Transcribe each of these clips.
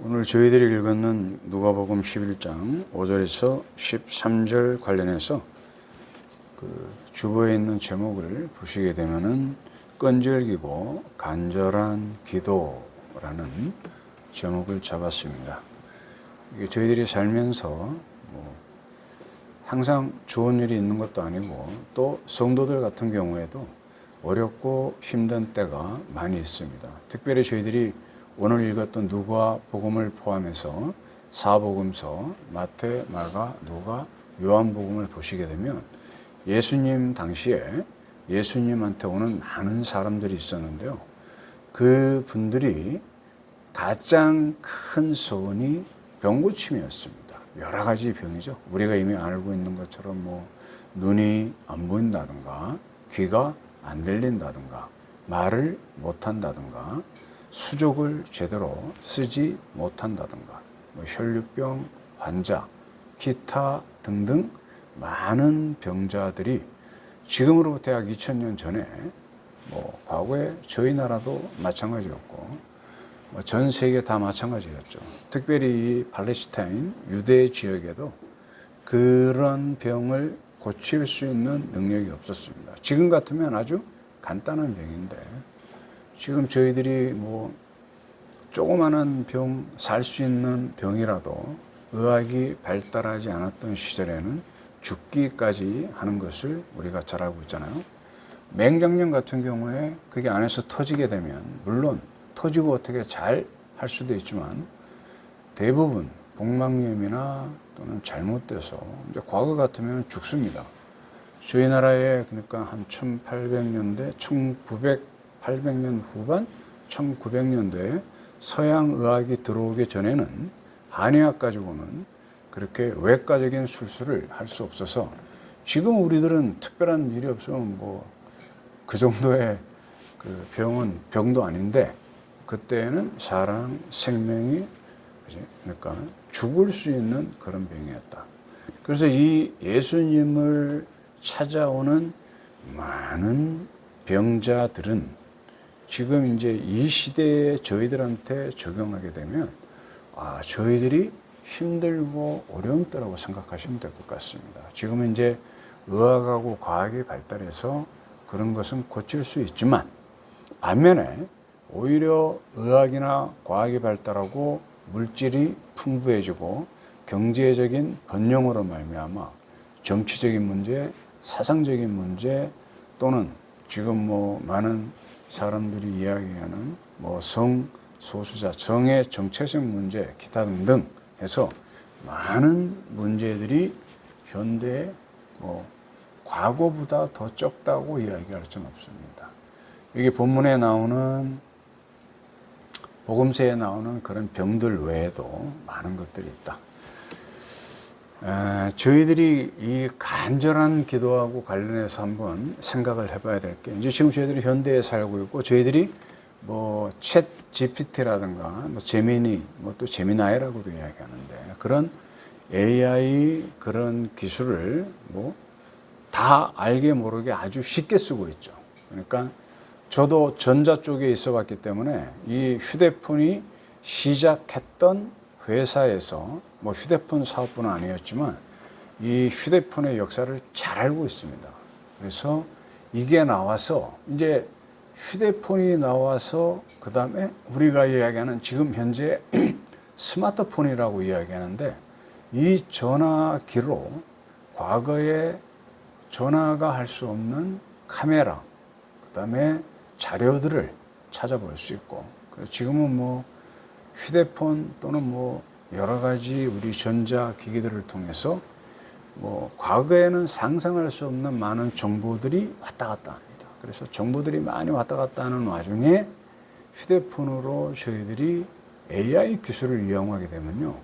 오늘 저희들이 읽었는 누가복음 11장 5절에서 13절 관련해서 주보에 있는 제목을 보시게 되면은 끈질기고 간절한 기도라는 제목을 잡았습니다. 이게 저희들이 살면서 항상 좋은 일이 있는 것도 아니고 또 성도들 같은 경우에도 어렵고 힘든 때가 많이 있습니다. 특별히 저희들이 오늘 읽었던 누가복음을 포함해서 사복음서, 마태, 마가, 누가, 요한복음을 보시게 되면 예수님 당시에 예수님한테 오는 많은 사람들이 있었는데요. 그 분들이 가장 큰 소원이 병고침이었습니다. 여러 가지 병이죠. 우리가 이미 알고 있는 것처럼 눈이 안 보인다든가, 귀가 안 들린다든가, 말을 못 한다든가, 수족을 제대로 쓰지 못한다든가, 혈류병 환자, 기타 등등 많은 병자들이 지금으로부터 약 2000년 전에 과거에 저희 나라도 마찬가지였고 전 세계 다 마찬가지였죠. 특별히 이 팔레스타인 유대 지역에도 그런 병을 고칠 수 있는 능력이 없었습니다. 지금 같으면 아주 간단한 병인데 지금 저희들이 조그마한 병, 살 수 있는 병이라도 의학이 발달하지 않았던 시절에는 죽기까지 하는 것을 우리가 잘 알고 있잖아요. 맹장염 같은 경우에 그게 안에서 터지게 되면 물론 터지고 어떻게 잘 할 수도 있지만 대부분 복막염이나 또는 잘못돼서 이제 과거 같으면 죽습니다. 저희 나라에 그러니까 한 1800년대, 800년 후반, 1900년대에 서양 의학이 들어오기 전에는 한의학 가지고는 그렇게 외과적인 수술을 할 수 없어서 지금 우리들은 특별한 일이 없으면 그 정도의 그 병도 아닌데 그때는 사람 생명이 그러니까 죽을 수 있는 그런 병이었다. 그래서 이 예수님을 찾아오는 많은 병자들은 지금 이제 이 시대에 저희들한테 적용하게 되면 저희들이 힘들고 어려운 때라고 생각하시면 될 것 같습니다. 지금은 이제 의학하고 과학이 발달해서 그런 것은 고칠 수 있지만 반면에 오히려 의학이나 과학이 발달하고 물질이 풍부해지고 경제적인 번영으로 말미암아 정치적인 문제, 사상적인 문제 또는 지금 많은 사람들이 이야기하는 성소수자, 정의 정체성 문제, 기타 등등 해서 많은 문제들이 현대에 과거보다 더 적다고 이야기할 수는 없습니다. 이게 본문에 나오는 복음서에 나오는 그런 병들 외에도 많은 것들이 있다. 저희들이 이 간절한 기도하고 관련해서 한번 생각을 해봐야 될 게 이제 지금 저희들이 현대에 살고 있고 저희들이 챗 GPT라든가 제미니 또 제미나이라고도 이야기하는데 그런 AI 그런 기술을 다 알게 모르게 아주 쉽게 쓰고 있죠. 그러니까 저도 전자 쪽에 있어 봤기 때문에 이 휴대폰이 시작했던 회사에서 휴대폰 사업부는 아니었지만 이 휴대폰의 역사를 잘 알고 있습니다. 그래서 이게 나와서 이제 휴대폰이 나와서 그 다음에 우리가 이야기하는 지금 현재 스마트폰이라고 이야기하는데 이 전화기로 과거에 전화가 할 수 없는 카메라 그 다음에 자료들을 찾아볼 수 있고 지금은 휴대폰 또는 여러 가지 우리 전자기기들을 통해서 과거에는 상상할 수 없는 많은 정보들이 왔다 갔다 합니다. 그래서 정보들이 많이 왔다 갔다 하는 와중에 휴대폰으로 저희들이 AI 기술을 이용하게 되면요.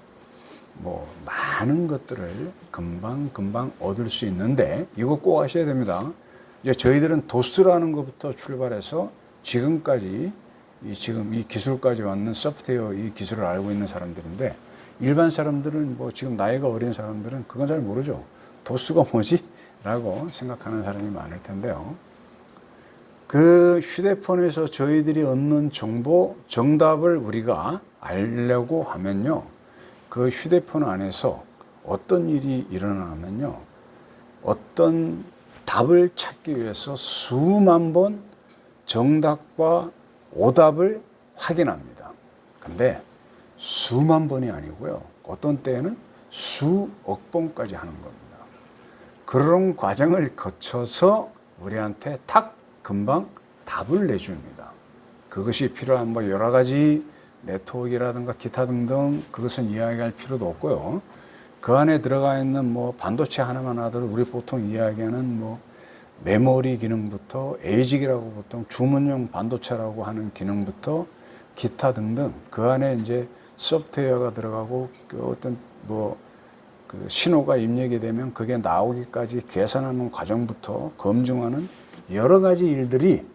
많은 것들을 금방 얻을 수 있는데 이거 꼭 아셔야 됩니다. 이제 저희들은 도스라는 것부터 출발해서 지금까지 지금 이 기술까지 왔는 소프트웨어 이 기술을 알고 있는 사람들인데 일반 사람들은 지금 나이가 어린 사람들은 그건 잘 모르죠. 도스가 뭐지? 라고 생각하는 사람이 많을 텐데요. 그 휴대폰에서 저희들이 얻는 정보, 정답을 우리가 알려고 하면요, 그 휴대폰 안에서 어떤 일이 일어나면요, 어떤 답을 찾기 위해서 수만 번 정답과 오답을 확인합니다. 근데 수만 번이 아니고요, 어떤 때에는 수억 번까지 하는 겁니다. 그런 과정을 거쳐서 우리한테 탁 금방 답을 내줍니다. 그것이 필요한 뭐 여러 가지 네트워크라든가 기타 등등 그것은 이야기할 필요도 없고요. 그 안에 들어가 있는 뭐 반도체 하나만 하더라도 우리 보통 이야기하는 뭐 메모리 기능부터 에이직이라고 보통 주문용 반도체라고 하는 기능부터 기타 등등 그 안에 이제 소프트웨어가 들어가고 그 어떤 뭐 그 신호가 입력이 되면 그게 나오기까지 계산하는 과정부터 검증하는 여러 가지 일들이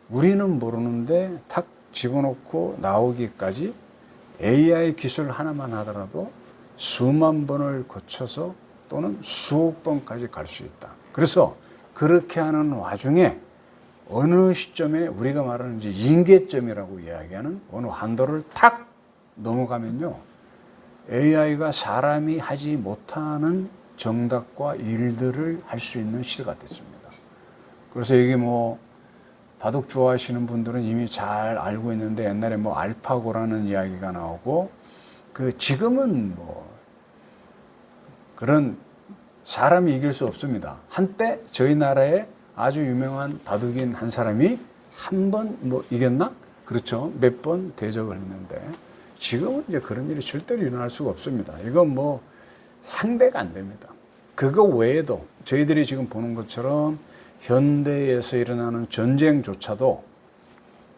우리는 모르는데 탁 집어넣고 나오기까지 AI 기술 하나만 하더라도 수만 번을 거쳐서 또는 수억 번까지 갈 수 있다. 그래서 그렇게 하는 와중에 어느 시점에 우리가 말하는 이제 임계점이라고 이야기하는 어느 한도를 탁 넘어가면요, AI가 사람이 하지 못하는 정답과 일들을 할 수 있는 시대가 됐습니다. 그래서 이게 뭐 바둑 좋아하시는 분들은 이미 잘 알고 있는데 옛날에 뭐 알파고라는 이야기가 나오고 그 지금은 뭐 그런 사람이 이길 수 없습니다. 한때 저희 나라에 아주 유명한 바둑인 한 사람이 한 번 뭐 이겼나? 그렇죠. 몇 번 대적을 했는데 지금은 이제 그런 일이 절대로 일어날 수가 없습니다. 이건 뭐 상대가 안 됩니다. 그거 외에도 저희들이 지금 보는 것처럼 현대에서 일어나는 전쟁조차도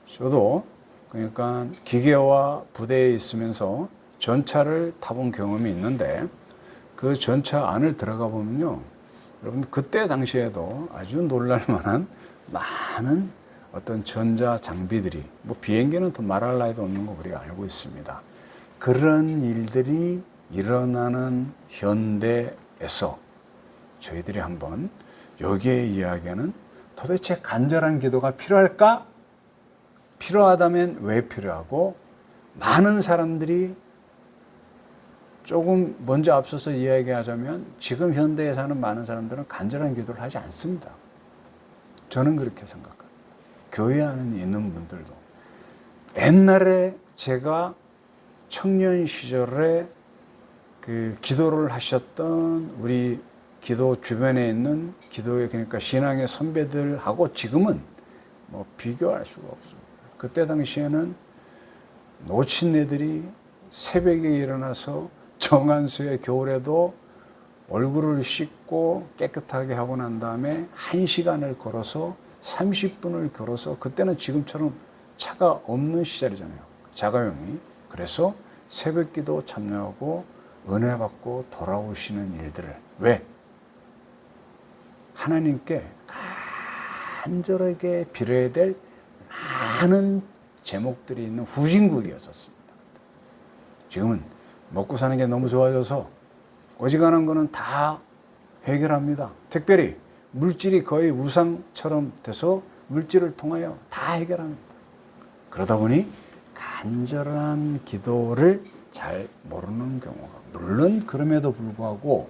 저도 그러니까 기계와 부대에 있으면서 전차를 타본 경험이 있는데 그 전차 안을 들어가 보면요, 여러분 그때 당시에도 아주 놀랄만한 많은 어떤 전자 장비들이 뭐 비행기는 더 말할 나위도 없는 거 우리가 알고 있습니다. 그런 일들이 일어나는 현대에서 저희들이 한번 여기에 이야기하는 도대체 간절한 기도가 필요할까? 필요하다면 왜 필요하고 많은 사람들이 조금 먼저 앞서서 이야기하자면 지금 현대에 사는 많은 사람들은 간절한 기도를 하지 않습니다. 저는 그렇게 생각합니다. 교회 안에 있는 분들도 옛날에 제가 청년 시절에 그 기도를 하셨던 우리 기도 주변에 있는 기도의 그러니까 신앙의 선배들하고 지금은 뭐 비교할 수가 없습니다. 그때 당시에는 노친네들이 새벽에 일어나서 정한수의 겨울에도 얼굴을 씻고 깨끗하게 하고 난 다음에 1시간을 걸어서 30분을 걸어서 그때는 지금처럼 차가 없는 시절이잖아요. 자가용이. 그래서 새벽기도 참여하고 은혜 받고 돌아오시는 일들을 왜? 하나님께 간절하게 빌어야 될 많은 제목들이 있는 후진국이었었습니다. 지금은 먹고 사는 게 너무 좋아져서 어지간한 거는 다 해결합니다. 특별히 물질이 거의 우상처럼 돼서 물질을 통하여 다 해결합니다. 그러다 보니 간절한 기도를 잘 모르는 경우가, 물론 그럼에도 불구하고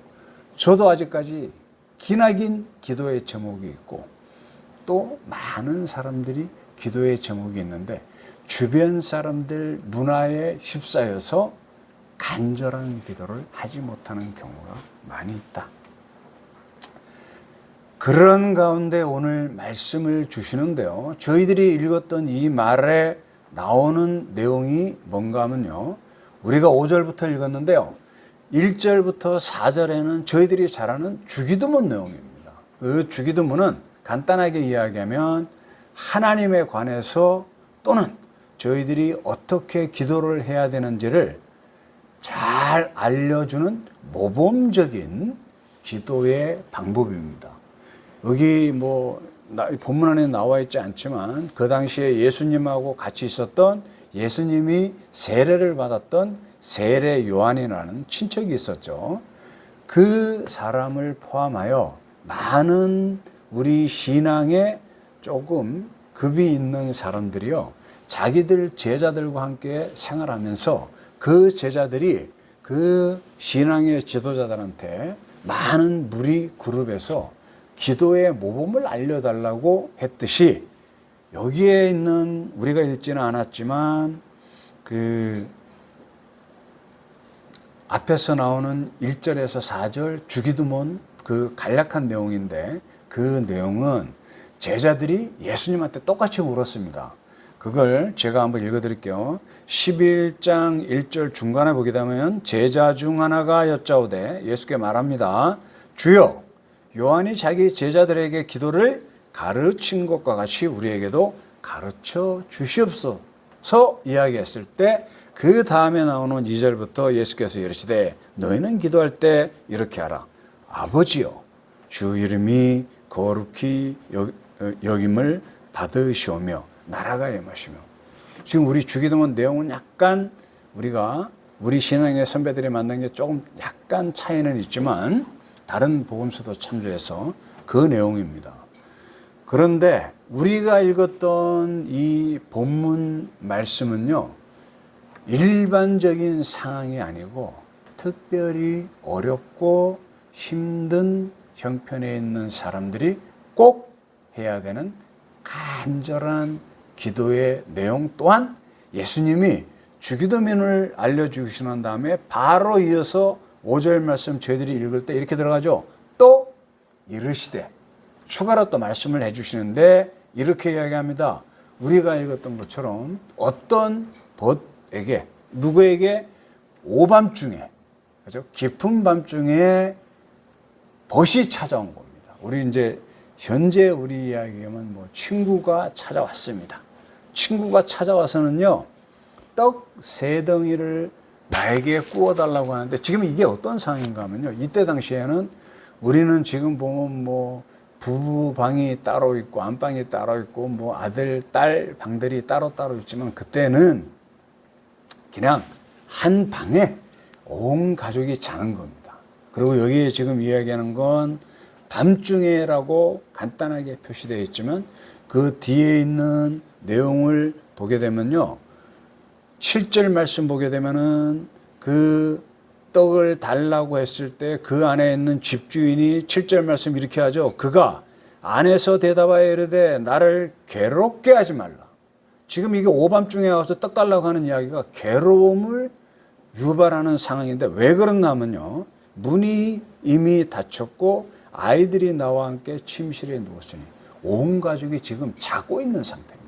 저도 아직까지 기나긴 기도의 제목이 있고 또 많은 사람들이 기도의 제목이 있는데 주변 사람들 문화에 휩싸여서 간절한 기도를 하지 못하는 경우가 많이 있다. 그런 가운데 오늘 말씀을 주시는데요. 저희들이 읽었던 이 말에 나오는 내용이 뭔가 하면요. 우리가 5절부터 읽었는데요. 1절부터 4절에는 저희들이 잘 아는 주기도문 내용입니다. 그 주기도문은 간단하게 이야기하면 하나님에 관해서 또는 저희들이 어떻게 기도를 해야 되는지를 잘 알려주는 모범적인 기도의 방법입니다. 여기 뭐 본문 안에 나와 있지 않지만 그 당시에 예수님하고 같이 있었던 예수님이 세례를 받았던 세례 요한이라는 친척이 있었죠. 그 사람을 포함하여 많은 우리 신앙에 조금 급이 있는 사람들이요. 자기들 제자들과 함께 생활하면서 그 제자들이 그 신앙의 지도자들한테 많은 무리 그룹에서 기도의 모범을 알려달라고 했듯이 여기에 있는 우리가 읽지는 않았지만 그 앞에서 나오는 1절에서 4절 주기도문 그 간략한 내용인데 그 내용은 제자들이 예수님한테 똑같이 물었습니다. 그걸 제가 한번 읽어드릴게요. 11장 1절 중간에 보게 되면 제자 중 하나가 여짜오되 예수께 말합니다. 주여, 요한이 자기 제자들에게 기도를 가르친 것과 같이 우리에게도 가르쳐 주시옵소서 이야기했을 때 그 다음에 나오는 2절부터 예수께서 이르시되 너희는 기도할 때 이렇게 하라. 아버지여, 주 이름이 거룩히 여김을 받으시오며 나라가 임하시며. 지금 우리 주기도문 내용은 약간 우리 신앙의 선배들이 만든 게 조금 약간 차이는 있지만 다른 복음서도 참조해서 그 내용입니다. 그런데 우리가 읽었던 이 본문 말씀은요, 일반적인 상황이 아니고 특별히 어렵고 힘든 형편에 있는 사람들이 꼭 해야 되는 간절한 기도의 내용 또한 예수님이 주기도문을 알려주신 다음에 바로 이어서 5절 말씀 저희들이 읽을 때 이렇게 들어가죠. 또 이르시되 추가로 또 말씀을 해주시는데 이렇게 이야기합니다. 우리가 읽었던 것처럼 어떤 벗에게 누구에게 오밤중에 그죠? 깊은 밤중에 벗이 찾아온 겁니다. 우리 이제 현재 우리 이야기하면 뭐 친구가 찾아왔습니다. 친구가 찾아와서는요, 떡 3덩이를 나에게 구워달라고 하는데 지금 이게 어떤 상황인가 하면요, 이때 당시에는 우리는 지금 보면 뭐 부부 방이 따로 있고 안방이 따로 있고 뭐 아들, 딸 방들이 따로따로 있지만 그때는 그냥 한 방에 온 가족이 자는 겁니다. 그리고 여기에 지금 이야기하는 건 밤중에라고 간단하게 표시되어 있지만 그 뒤에 있는 내용을 보게 되면요, 7절 말씀 보게 되면은 그 떡을 달라고 했을 때 그 안에 있는 집주인이 7절 말씀 이렇게 하죠. 그가 안에서 대답하여 이르되 나를 괴롭게 하지 말라. 지금 이게 오밤중에 와서 떡 달라고 하는 이야기가 괴로움을 유발하는 상황인데 왜 그러나 하면요, 문이 이미 닫혔고 아이들이 나와 함께 침실에 누웠으니 온 가족이 지금 자고 있는 상태입니다.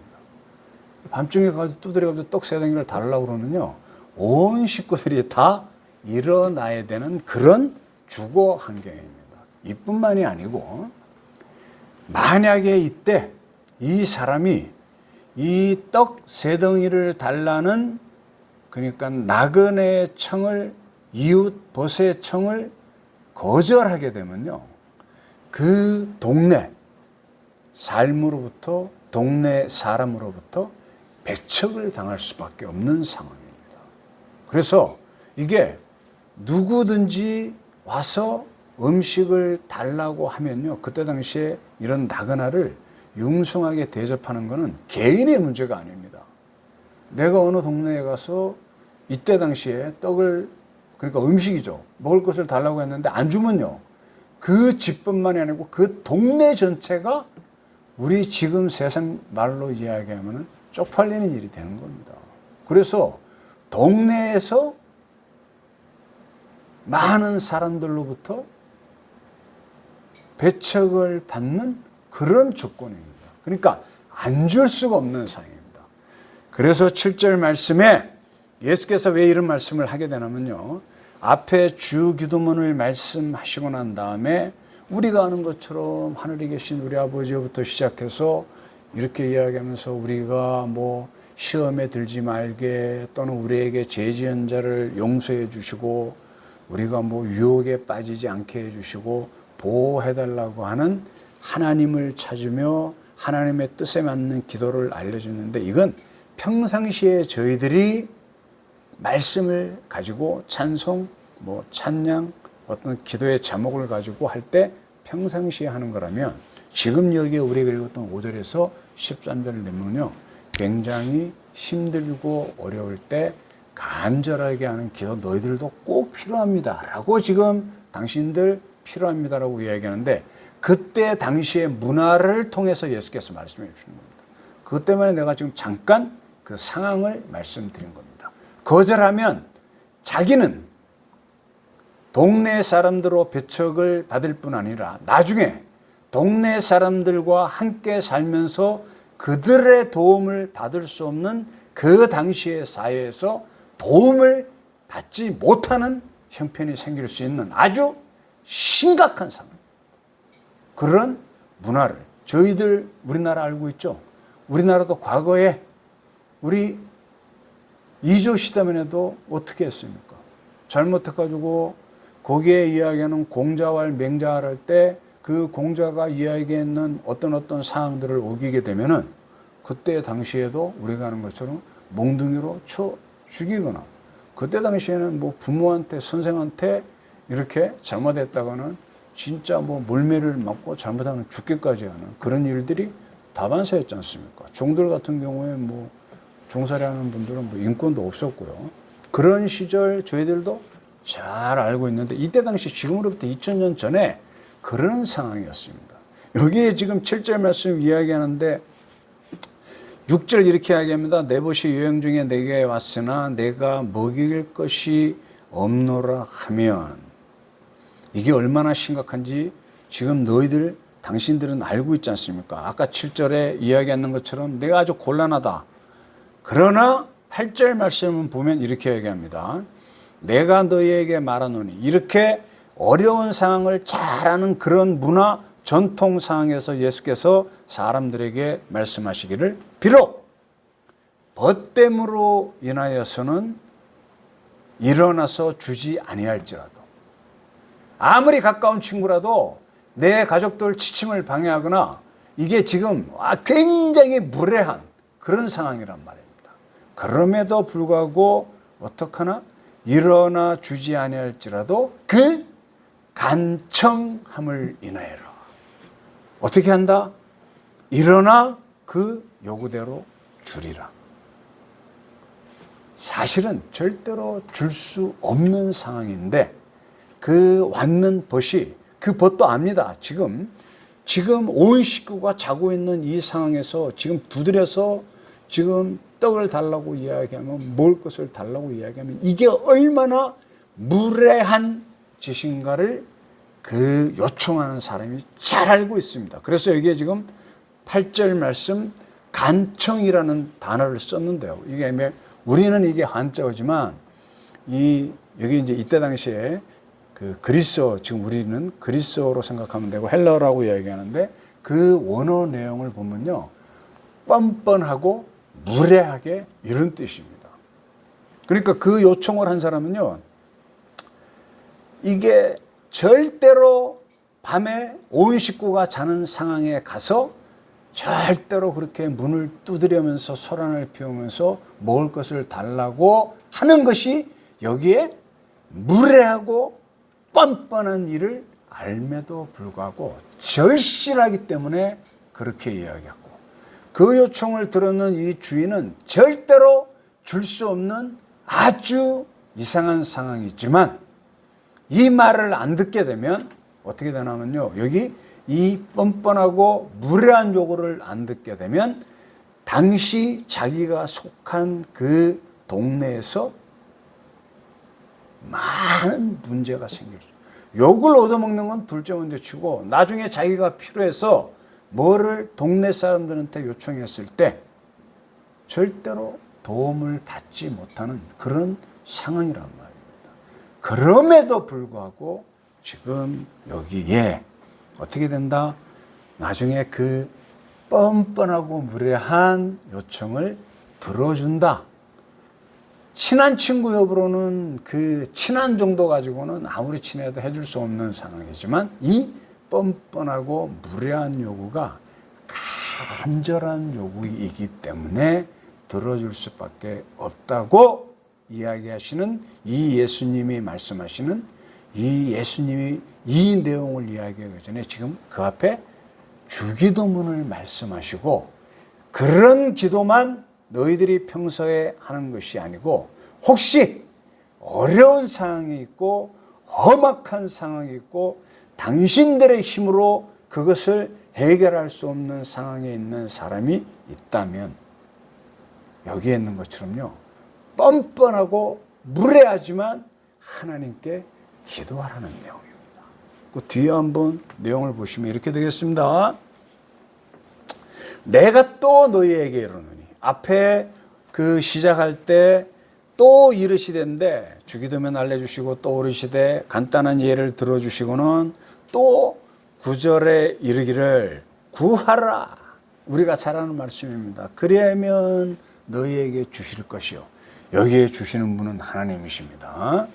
밤중에 가서 두드려가지고 떡 3덩이를 달라고 그러면요, 온 식구들이 다 일어나야 되는 그런 주거 환경입니다. 이뿐만이 아니고 만약에 이때 이 사람이 이 떡 3덩이를 달라는 그러니까 나그네의 청을 이웃 벗의 청을 거절하게 되면요, 그 동네 삶으로부터 동네 사람으로부터 배척을 당할 수밖에 없는 상황입니다. 그래서 이게 누구든지 와서 음식을 달라고 하면요, 그때 당시에 이런 나그나를 융숭하게 대접하는 것은 개인의 문제가 아닙니다. 내가 어느 동네에 가서 이때 당시에 떡을, 그러니까 음식이죠, 먹을 것을 달라고 했는데 안 주면요, 그 집뿐만이 아니고 그 동네 전체가 우리 지금 세상 말로 이야기하면 쪽팔리는 일이 되는 겁니다. 그래서 동네에서 많은 사람들로부터 배척을 받는 그런 조건입니다. 그러니까 안 줄 수가 없는 상황입니다. 그래서 7절 말씀에 예수께서 왜 이런 말씀을 하게 되냐면요, 앞에 주기도문을 말씀하시고 난 다음에 우리가 아는 것처럼 하늘에 계신 우리 아버지부터 시작해서 이렇게 이야기하면서 우리가 뭐 시험에 들지 말게 또는 우리에게 죄 지은 자를 용서해 주시고 우리가 뭐 유혹에 빠지지 않게 해 주시고 보호해 달라고 하는 하나님을 찾으며 하나님의 뜻에 맞는 기도를 알려주는데, 이건 평상시에 저희들이 말씀을 가지고 찬송, 뭐 찬양, 어떤 기도의 제목을 가지고 할 때 평상시에 하는 거라면 지금 여기에 우리가 읽었던 5절에서 13절 내용은요, 굉장히 힘들고 어려울 때 간절하게 하는 기도 너희들도 꼭 필요합니다 라고 지금 당신들 필요합니다라고 이야기하는데, 그때 당시의 문화를 통해서 예수께서 말씀해 주시는 겁니다. 그것 때문에 내가 지금 잠깐 그 상황을 말씀드린 겁니다. 거절하면 자기는 동네 사람들로 배척을 받을 뿐 아니라 나중에 동네 사람들과 함께 살면서 그들의 도움을 받을 수 없는 그 당시의 사회에서 도움을 받지 못하는 형편이 생길 수 있는 아주 심각한 상황, 그런 문화를 저희들 우리나라 알고 있죠. 우리나라도 과거에 우리 이조 시대만 해도 어떻게 했습니까? 잘못해가지고 거기에 이야기하는 공자왈 맹자할 할 때 그 공자가 이야기했는 어떤 사항들을 어기게 되면은 그때 당시에도 우리가 하는 것처럼 몽둥이로 쳐 죽이거나, 그때 당시에는 뭐 부모한테 선생한테 이렇게 잘못했다가는 진짜 뭐 물매를 맞고 잘못하면 죽기까지 하는 그런 일들이 다반사였지 않습니까? 종들 같은 경우에 뭐 종살이 하는 분들은 뭐 인권도 없었고요. 그런 시절 저희들도 잘 알고 있는데, 이때 당시 지금으로부터 2000년 전에 그런 상황이었습니다. 여기에 지금 7절 말씀 이야기하는데 6절 이렇게 이야기합니다. 내 벗이 여행 중에 내게 왔으나 내가 먹일 것이 없노라 하면, 이게 얼마나 심각한지 지금 너희들 당신들은 알고 있지 않습니까? 아까 7절에 이야기하는 것처럼 내가 아주 곤란하다. 그러나 8절 말씀을 보면 이렇게 얘기합니다. 내가 너희에게 말하노니, 이렇게 어려운 상황을 잘 아는 그런 문화 전통 상황에서 예수께서 사람들에게 말씀하시기를, 비록 벗됨으로 인하여서는 일어나서 주지 아니할지라도, 아무리 가까운 친구라도 내 가족들 취침을 방해하거나 이게 지금 굉장히 무례한 그런 상황이란 말입니다. 그럼에도 불구하고 어떡하나? 일어나 주지 아니할지라도 그 간청함을 인하여라. 어떻게 한다? 일어나 그 요구대로 주리라. 사실은 절대로 줄 수 없는 상황인데 그 왔는 벗이, 그 벗도 압니다. 지금 온 식구가 자고 있는 이 상황에서 지금 두드려서 지금 떡을 달라고 이야기하면, 먹을 것을 달라고 이야기하면 이게 얼마나 무례한 짓인가를 그 요청하는 사람이 잘 알고 있습니다. 그래서 여기에 지금 8절 말씀 간청이라는 단어를 썼는데요. 이게 우리는 이게 한자어지만 여기 이제 이때 당시에 그 그리스어, 지금 우리는 그리스어로 생각하면 되고 헬라어라고 이야기하는데 그 원어 내용을 보면요, 뻔뻔하고 무례하게 이런 뜻입니다. 그러니까 그 요청을 한 사람은요, 이게 절대로 밤에 온 식구가 자는 상황에 가서 절대로 그렇게 문을 두드리면서 소란을 피우면서 먹을 것을 달라고 하는 것이 여기에 무례하고 뻔뻔한 일을 알매도 불구하고 절실하기 때문에 그렇게 이야기했고, 그 요청을 들었는 이 주인은 절대로 줄 수 없는 아주 이상한 상황이지만 이 말을 안 듣게 되면 어떻게 되냐면요, 여기 이 뻔뻔하고 무례한 요구를 안 듣게 되면 당시 자기가 속한 그 동네에서 많은 문제가 생길 수 있어요. 욕을 얻어먹는 건 둘째 문제 치고 나중에 자기가 필요해서 뭐를 동네 사람들한테 요청했을 때 절대로 도움을 받지 못하는 그런 상황이란 말입니다. 그럼에도 불구하고 지금 여기에 어떻게 된다? 나중에 그 뻔뻔하고 무례한 요청을 들어준다. 친한 친구 여부로는 그 친한 정도 가지고는 아무리 친해도 해줄 수 없는 상황이지만 이 뻔뻔하고 무례한 요구가 간절한 요구이기 때문에 들어줄 수밖에 없다고 이야기하시는 이 예수님이 말씀하시는 이 예수님이 이 내용을 이야기하기 전에 지금 그 앞에 주기도문을 말씀하시고 그런 기도만 너희들이 평소에 하는 것이 아니고 혹시 어려운 상황이 있고 험악한 상황이 있고 당신들의 힘으로 그것을 해결할 수 없는 상황에 있는 사람이 있다면 여기에 있는 것처럼요, 뻔뻔하고 무례하지만 하나님께 기도하라는 내용입니다. 그 뒤에 한번 내용을 보시면 이렇게 되겠습니다. 내가 또 너희에게 이르노니, 앞에 그 시작할 때 또 이르시되는데 주기도면 알려주시고 또 오르시되 간단한 예를 들어주시고는 또 9절에 이르기를 구하라. 우리가 잘 아는 말씀입니다. 그리하면 너희에게 주실 것이요. 여기에 주시는 분은 하나님이십니다.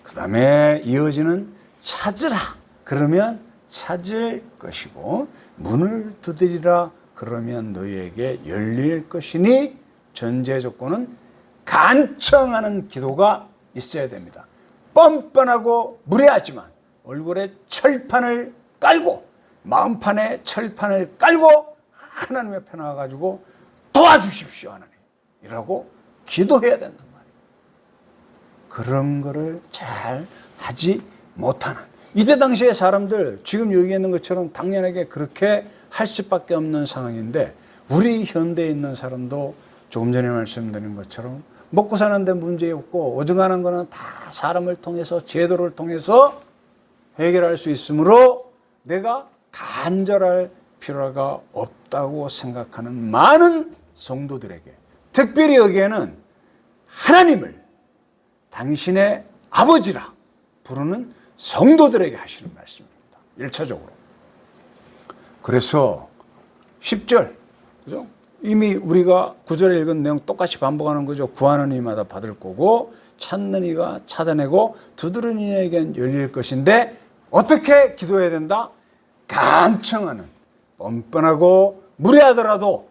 그 다음에 이어지는 찾으라. 그러면 찾을 것이고 문을 두드리라. 그러면 너희에게 열릴 것이니 전제 조건은 간청하는 기도가 있어야 됩니다. 뻔뻔하고 무례하지만 얼굴에 철판을 깔고 마음판에 철판을 깔고 하나님 앞에 나와가지고 도와주십시오 하나님이라고 기도해야 된단 말이에요. 그런 거를 잘 하지 못하는, 이때 당시의 사람들 지금 여기 있는 것처럼 당연하게 그렇게 할 수밖에 없는 상황인데 우리 현대에 있는 사람도 조금 전에 말씀드린 것처럼 먹고 사는데 문제 없고 어중간한 거는 다 사람을 통해서 제도를 통해서 해결할 수 있으므로 내가 간절할 필요가 없다고 생각하는 많은 성도들에게, 특별히 여기에는 하나님을 당신의 아버지라 부르는 성도들에게 하시는 말씀입니다. 1차적으로. 그래서 10절, 그죠? 이미 우리가 9절에 읽은 내용 똑같이 반복하는 거죠. 구하는 이마다 받을 거고 찾는 이가 찾아내고 두드리는 이에겐 열릴 것인데 어떻게 기도해야 된다? 간청하는, 뻔뻔하고 무례하더라도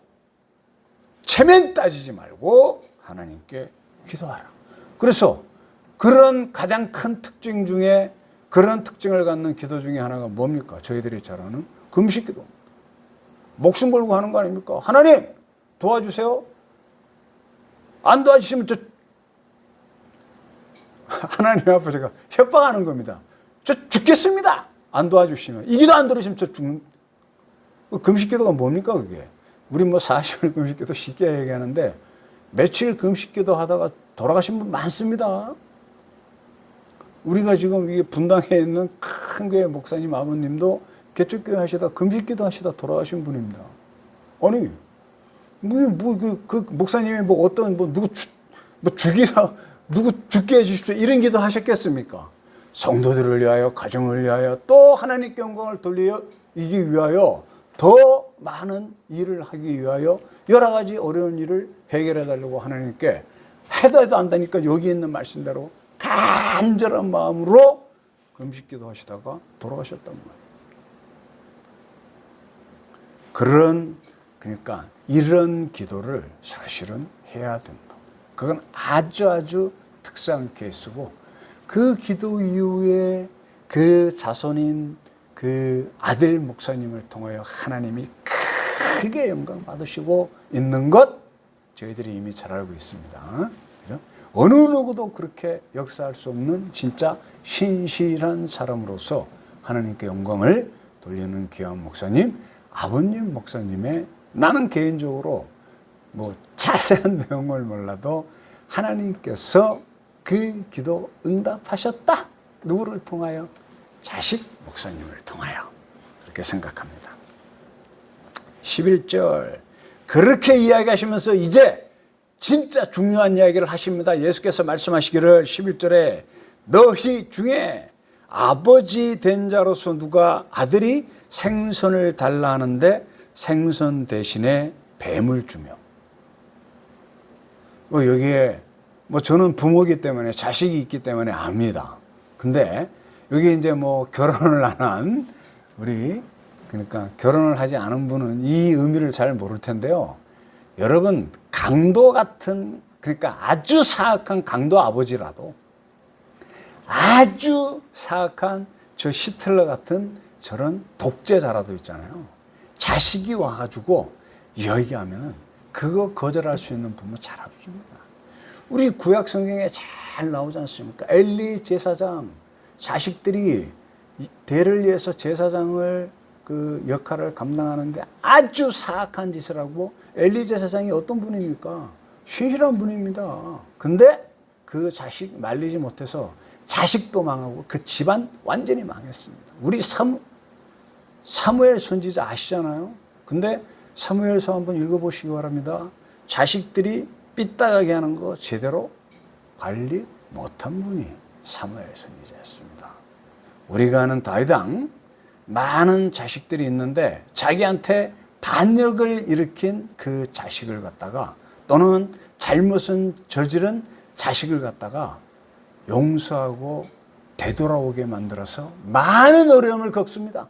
체면 따지지 말고 하나님께 기도하라. 그래서 그런 가장 큰 특징 중에, 그런 특징을 갖는 기도 중에 하나가 뭡니까? 저희들이 잘 아는 금식 기도. 목숨 걸고 하는 거 아닙니까? 하나님 도와주세요. 안 도와주시면 저 하나님 앞에 제가 협박하는 겁니다. 저 죽겠습니다. 안 도와주시면. 이 기도 안 들으시면 저 죽는. 금식 기도가 뭡니까 그게? 우리 뭐 40일 금식 기도 쉽게 얘기하는데 며칠 금식 기도 하다가 돌아가신 분 많습니다. 우리가 지금 이게 분당에 있는 큰 교회 목사님 아버님도 개척교회 하시다 금식 기도 하시다 돌아가신 분입니다. 아니 그 목사님이 뭐 어떤 누구 죽이라, 누구 죽게 해주십시오 이런 기도 하셨겠습니까? 성도들을 위하여, 가정을 위하여, 또 하나님께 영광을 돌리기 위하여, 더 많은 일을 하기 위하여 여러 가지 어려운 일을 해결해 달라고 하나님께 해도 안 되니까 여기 있는 말씀대로 간절한 마음으로 금식 기도 하시다가 돌아가셨단 말이에요. 그러니까 이런 기도를 사실은 해야 된다. 그건 아주 특수한 케이스고, 그 기도 이후에 그 자손인 그 아들 목사님을 통하여 하나님이 크게 영광 받으시고 있는 것 저희들이 이미 잘 알고 있습니다. 그죠? 어느 누구도 그렇게 역사할 수 없는 진짜 신실한 사람으로서 하나님께 영광을 돌리는 귀한 목사님, 아버님 목사님의, 나는 개인적으로 뭐 자세한 내용을 몰라도 하나님께서 그 기도 응답하셨다. 누구를 통하여? 자식 목사님을 통하여. 그렇게 생각합니다. 11절 그렇게 이야기하시면서 이제 진짜 중요한 이야기를 하십니다. 예수께서 말씀하시기를 11절에 너희 중에 아버지 된 자로서 누가 아들이 생선을 달라 하는데 생선 대신에 뱀을 주며. 여기에 저는 부모이기 때문에 자식이 있기 때문에 압니다. 근데 여기 이제 결혼을 안 한 우리, 그러니까 결혼을 하지 않은 분은 이 의미를 잘 모를 텐데요. 여러분, 강도 같은, 그러니까 아주 사악한 강도 아버지라도 아주 사악한 저 히틀러 같은 저런 독재자라도 있잖아요. 자식이 와가지고 이야기하면 그거 거절할 수 있는 부모 잘 없습니다. 우리 구약 성경에 잘 나오지 않습니까? 엘리 제사장 자식들이 대를 위해서 제사장을 그 역할을 감당하는데 아주 사악한 짓을 하고, 엘리 제사장이 어떤 분입니까? 신실한 분입니다. 근데 그 자식 말리지 못해서 자식도 망하고 그 집안 완전히 망했습니다. 우리 사무엘 선지자 아시잖아요. 근데 사무엘서 한번 읽어보시기 바랍니다. 자식들이 삐딱하게 하는 거 제대로 관리 못한 분이 사무엘 선지자였습니다. 우리가 아는 다윗왕, 많은 자식들이 있는데 자기한테 반역을 일으킨 그 자식을 갖다가, 또는 잘못은 저지른 자식을 갖다가 용서하고 되돌아오게 만들어서 많은 어려움을 겪습니다.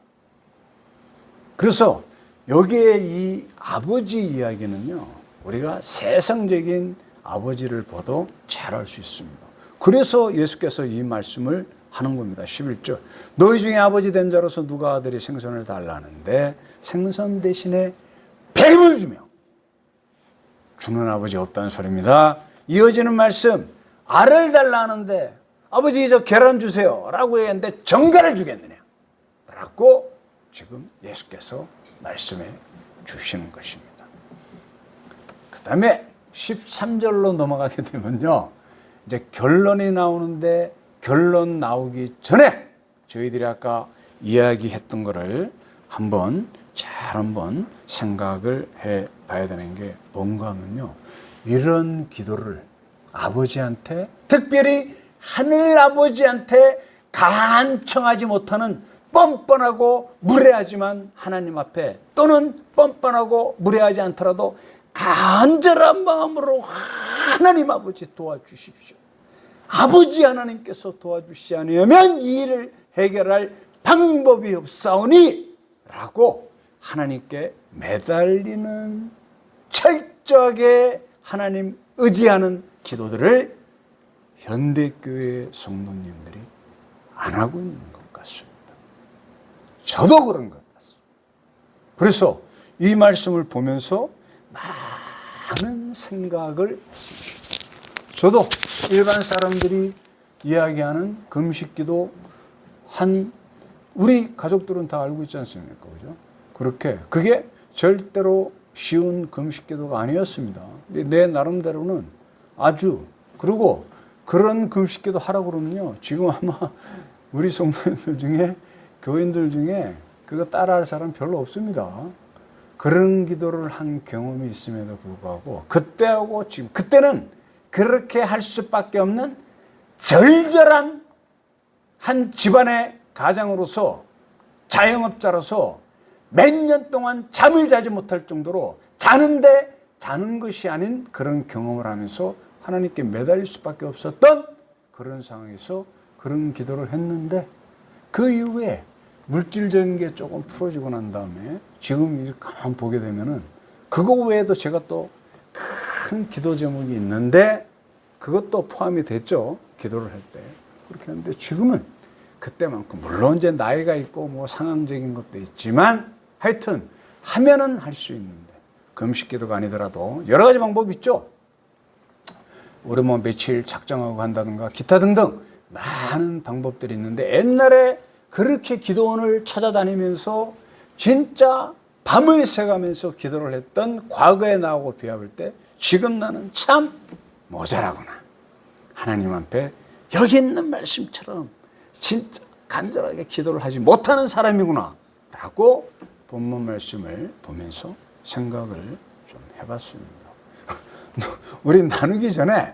그래서 여기에 이 아버지 이야기는요, 우리가 세상적인 아버지를 봐도 잘 알 수 있습니다. 그래서 예수께서 이 말씀을 하는 겁니다. 11절. 너희 중에 아버지 된 자로서 누가 아들이 생선을 달라는데 생선 대신에 뱀을 주며 주는 아버지 없다는 소리입니다. 이어지는 말씀, 알을 달라는데 아버지 저 계란 주세요 라고 했는데 정갈을 주겠느냐 라고 지금 예수께서 말씀해 주시는 것입니다. 그 다음에 13절로 넘어가게 되면요, 이제 결론이 나오는데, 결론 나오기 전에 저희들이 아까 이야기했던 거를 한번 생각을 해 봐야 되는 게 뭔가 하면요, 이런 기도를 아버지한테, 특별히 하늘 아버지한테 간청하지 못하는 뻔뻔하고 무례하지만 하나님 앞에, 또는 뻔뻔하고 무례하지 않더라도 간절한 마음으로 하나님 아버지 도와주십시오, 아버지 하나님께서 도와주시지 않으면 이 일을 해결할 방법이 없사오니 라고 하나님께 매달리는, 철저하게 하나님 의지하는 기도들을 현대교회 성도님들이 안 하고 있는 것 같습니다. 저도 그런 것 같습니다. 그래서 이 말씀을 보면서 많은 생각을 했습니다. 저도 일반 사람들이 이야기하는 금식기도 우리 가족들은 다 알고 있지 않습니까? 그죠? 그게 절대로 쉬운 금식기도가 아니었습니다. 내 나름대로는 그리고 그런 금식기도 하라고 그러면요, 지금 아마 우리 성도님들 중에, 교인들 중에 그거 따라할 사람 별로 없습니다. 그런 기도를 한 경험이 있음에도 불구하고 그때하고 지금, 그때는 그렇게 할 수밖에 없는 절절한 한 집안의 가장으로서, 자영업자로서 몇 년 동안 잠을 자지 못할 정도로 자는 것이 아닌 그런 경험을 하면서 하나님께 매달릴 수밖에 없었던 그런 상황에서 그런 기도를 했는데, 그 이후에 물질적인 게 조금 풀어지고 난 다음에 지금 가만 보게 되면은 그거 외에도 제가 또 큰 기도 제목이 있는데 그것도 포함이 됐죠. 기도를 할 때. 그렇게 하는데 지금은 그때만큼, 물론 이제 나이가 있고 뭐 상황적인 것도 있지만 하여튼 하면은 할 수 있는데, 금식 기도가 아니더라도 여러 가지 방법이 있죠. 우리 뭐 며칠 작정하고 한다든가 기타 등등 많은 방법들이 있는데, 옛날에 그렇게 기도원을 찾아다니면서 진짜 밤을 새가면서 기도를 했던 과거의 나하고 비교할 때 지금 나는 참 모자라구나, 하나님 앞에 여기 있는 말씀처럼 진짜 간절하게 기도를 하지 못하는 사람이구나 라고 본문 말씀을 보면서 생각을 좀 해봤습니다. 우리 나누기 전에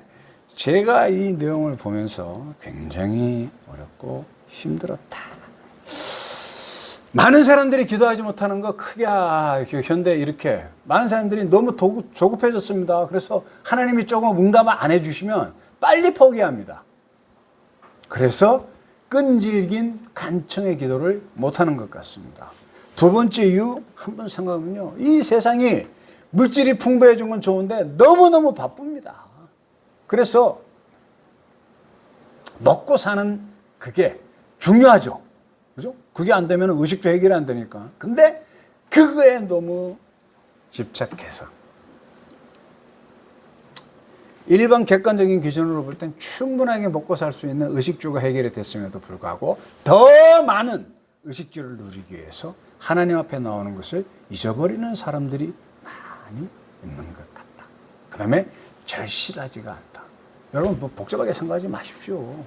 제가 이 내용을 보면서 굉장히 어렵고 힘들었다. 많은 사람들이 기도하지 못하는 거 크게, 현대 이렇게 많은 사람들이 너무 조급해졌습니다. 그래서 하나님이 조금 응답을 안 해주시면 빨리 포기합니다. 그래서 끈질긴 간청의 기도를 못하는 것 같습니다. 두 번째 이유, 한번 생각하면요, 이 세상이 물질이 풍부해진 건 좋은데 너무너무 바쁩니다. 그래서 먹고 사는 그게 중요하죠. 그죠? 그게 안 되면 의식주 해결이 안 되니까. 근데 그거에 너무 집착해서 일반 객관적인 기준으로 볼 땐 충분하게 먹고 살 수 있는 의식주가 해결이 됐음에도 불구하고 더 많은 의식주를 누리기 위해서 하나님 앞에 나오는 것을 잊어버리는 사람들이 많이 있는 것 같다. 그 다음에 절실하지가 않다. 여러분 뭐 복잡하게 생각하지 마십시오.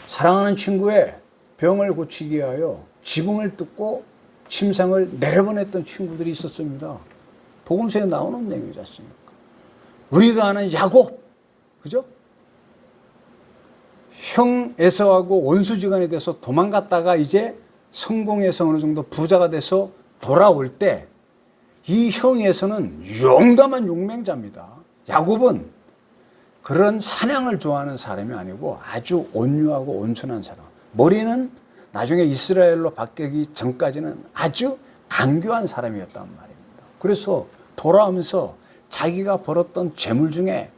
사랑하는 친구의 병을 고치기 위하여 지붕을 뜯고 침상을 내려보냈던 친구들이 있었습니다. 복음서에 나오는 내용이지 않습니까? 우리가 아는 야곱, 그죠? 형 에서하고 원수지간에 돼서 도망갔다가 이제 성공해서 어느 정도 부자가 돼서 돌아올 때 이 형 에서는 용감한 용맹자입니다. 야곱은 그런 사냥을 좋아하는 사람이 아니고 아주 온유하고 온순한 사람. 머리는 나중에 이스라엘로 바뀌기 전까지는 아주 강교한 사람이었단 말입니다. 그래서 돌아오면서 자기가 벌었던 재물 중에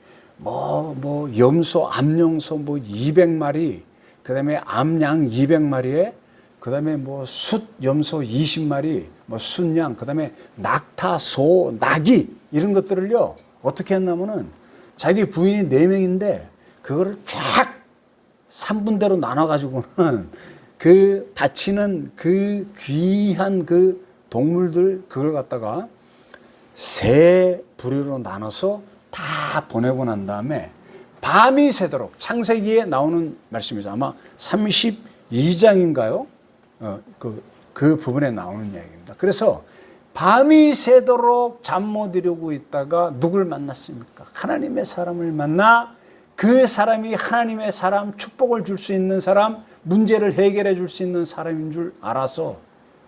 염소, 암염소 200마리, 그 다음에 암양 200마리에, 그 다음에 숫 염소 20마리, 순양, 그 다음에 낙타, 소, 나귀, 이런 것들을요, 어떻게 했냐면은 자기 부인이 4명인데, 그거를 쫙 3분대로 나눠가지고는 그 바치는 그 귀한 그 동물들, 그걸 갖다가 3부류로 나눠서 다 보내고 난 다음에 밤이 새도록, 창세기에 나오는 말씀이죠. 아마 32장인가요? 그 부분에 나오는 이야기입니다. 그래서 밤이 새도록 잠 못 이루고 있다가 누굴 만났습니까? 하나님의 사람을 만나 그 사람이 하나님의 사람, 축복을 줄 수 있는 사람, 문제를 해결해 줄 수 있는 사람인 줄 알아서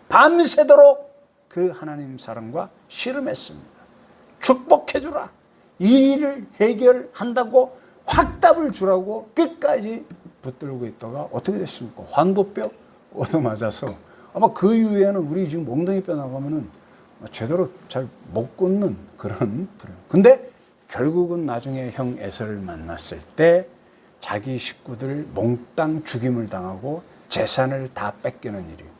밤새도록 그 하나님 사람과 씨름했습니다. 축복해 주라. 이 일을 해결한다고 확답을 주라고 끝까지 붙들고 있다가 어떻게 됐습니까? 환도뼈 얻어맞아서 아마 그 이후에는 우리 지금 몽둥이 뼈 나가면은 제대로 잘 못 걷는 그런 불행. 근데 결국은 나중에 형 에서를 만났을 때 자기 식구들 몽땅 죽임을 당하고 재산을 다 뺏기는 일이에요.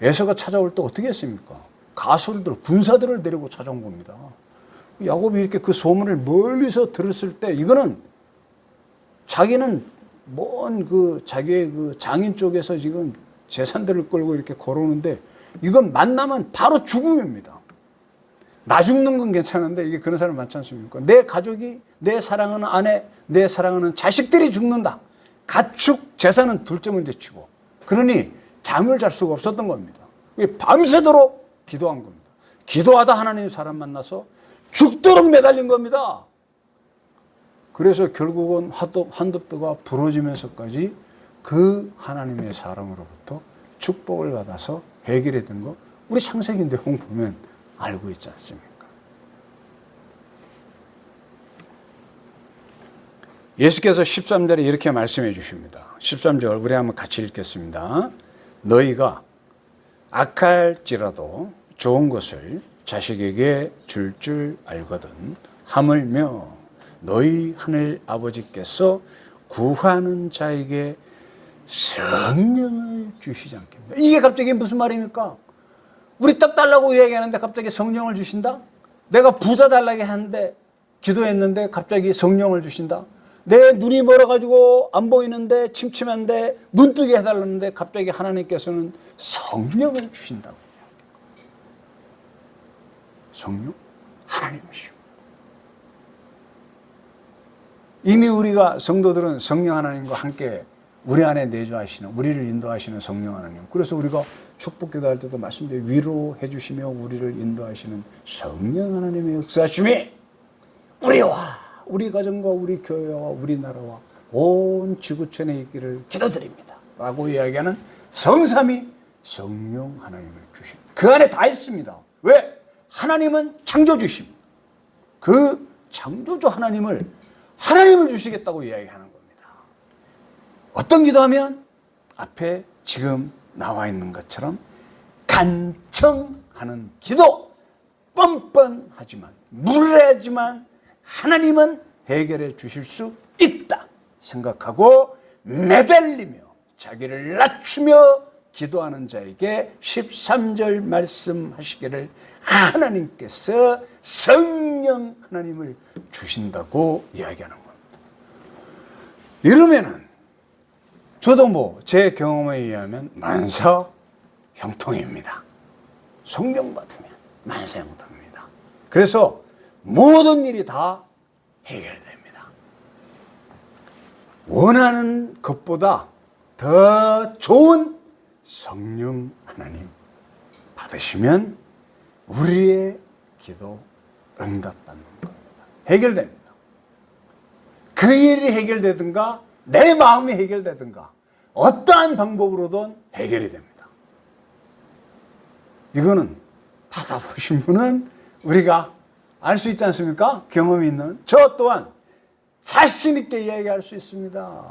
에서가 찾아올 때 어떻게 했습니까? 가솔들, 군사들을 데리고 찾아온 겁니다. 야곱이 이렇게 그 소문을 멀리서 들었을 때 이거는 자기는 먼 자기의 그 장인 쪽에서 지금 재산들을 끌고 이렇게 걸어오는데 이건 만나면 바로 죽음입니다. 나 죽는 건 괜찮은데 이게 그런 사람 많지 않습니까? 내 가족이, 내 사랑하는 아내, 내 사랑하는 자식들이 죽는다. 가축, 재산은 둘째 문제치고. 그러니 잠을 잘 수가 없었던 겁니다. 밤새도록 기도한 겁니다. 기도하다 하나님 사람 만나서 죽도록 매달린 겁니다. 그래서 결국은 환도뼈가 부러지면서까지 그 하나님의 사람으로부터 축복을 받아서 해결이 된 거 우리 창세기 내용 보면 알고 있지 않습니까? 예수께서 13절에 이렇게 말씀해 주십니다. 13절 우리 한번 같이 읽겠습니다. 너희가 악할지라도 좋은 것을 자식에게 줄 알거든 하물며 너희 하늘 아버지께서 구하는 자에게 성령을 주시지 않겠냐. 이게 갑자기 무슨 말입니까? 우리 떡 달라고 이야기하는데 갑자기 성령을 주신다? 내가 부자 달라고 하는데 기도했는데 갑자기 성령을 주신다? 내 눈이 멀어가지고 안 보이는데 침침한데 눈 뜨게 해달라는데 갑자기 하나님께서는 성령을 주신다고. 성령? 하나님이시오. 이미 우리가 성도들은 성령 하나님과 함께 우리 안에 내주하시는, 우리를 인도하시는 성령 하나님. 그래서 우리가 축복 기도할 때도 말씀드려요. 위로해 주시며 우리를 인도하시는 성령 하나님의 역사하심이 우리와 우리 가정과 우리 교회와 우리나라와 온 지구촌에 있기를 기도드립니다 라고 이야기하는 성삼위 성령 하나님을 주십니다. 그 안에 다 있습니다. 왜? 하나님은 창조주십니다. 그 창조주 하나님을 주시겠다고 이야기하는 겁니다. 어떤 기도하면 앞에 지금 나와 있는 것처럼 간청하는 기도, 뻔뻔하지만 무례하지만 하나님은 해결해 주실 수 있다 생각하고 매달리며 자기를 낮추며 기도하는 자에게 13절 말씀하시기를 하나님께서 성령 하나님을 주신다고 이야기하는 겁니다. 이러면은 저도 뭐 제 경험에 의하면 만사 형통입니다. 성령받으면 만사 형통입니다. 그래서 모든 일이 다 해결됩니다. 원하는 것보다 더 좋은 성령 하나님 받으시면 우리의 기도 응답받는 겁니다. 해결됩니다. 그 일이 해결되든가 내 마음이 해결되든가 어떠한 방법으로든 해결이 됩니다. 이거는 받아보신 분은 우리가 알 수 있지 않습니까? 경험이 있는 저 또한 자신 있게 이야기할 수 있습니다.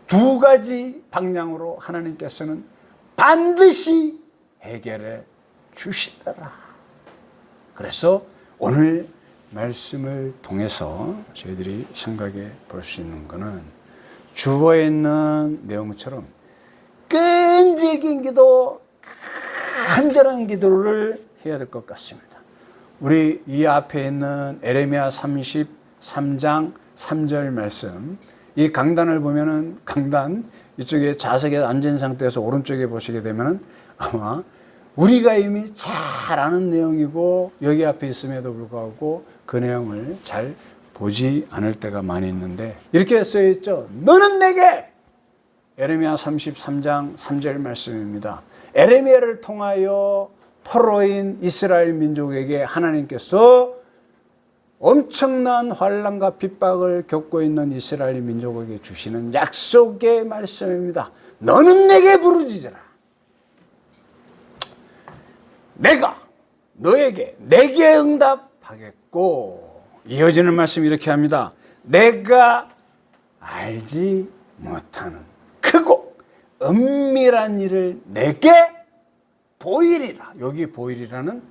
두 가지 방향으로 하나님께서는 반드시 해결해 주시더라. 그래서 오늘 말씀을 통해서 저희들이 생각해 볼 수 있는 것은 주어에 있는 내용처럼 끈질긴 기도, 간절한 기도를 해야 될 것 같습니다. 우리 이 앞에 있는 에레미야 33장 3절 말씀, 이 강단을 보면은 강단 이쪽에 좌석에 앉은 상태에서 오른쪽에 보시게 되면은 아마 우리가 이미 잘 아는 내용이고 여기 앞에 있음에도 불구하고 그 내용을 잘 보지 않을 때가 많이 있는데 이렇게 쓰여 있죠. 너는 내게, 에레미야 33장 3절 말씀입니다. 에레미야를 통하여 포로인 이스라엘 민족에게 하나님께서 엄청난 환난과 핍박을 겪고 있는 이스라엘 민족에게 주시는 약속의 말씀입니다. 너는 내게 부르짖으라. 내가 너에게 내게 응답하겠고, 이어지는 말씀 이렇게 합니다. 내가 알지 못하는 크고 은밀한 일을 내게 보이리라. 여기 보이리라는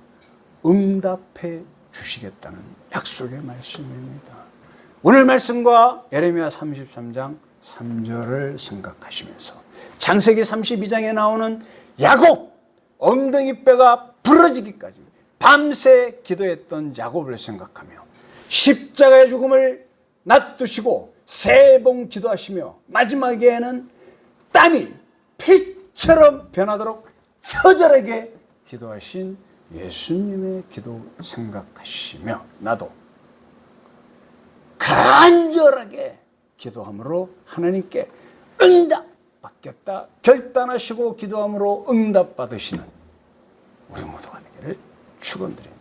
응답해 주시겠다는 약속의 말씀입니다. 오늘 말씀과 에레미야 33장 3절을 생각하시면서 창세기 32장에 나오는 야곱, 엉덩이 뼈가 부러지기까지 밤새 기도했던 야곱을 생각하며 십자가의 죽음을 놔두시고 3번 기도하시며 마지막에는 땀이 피처럼 변하도록 처절하게 기도하신 예수님의 기도 생각하시며 나도 간절하게 기도함으로 하나님께 응답받겠다 결단하시고 기도함으로 응답받으시는 우리 모두가 되기를 축원드립니다.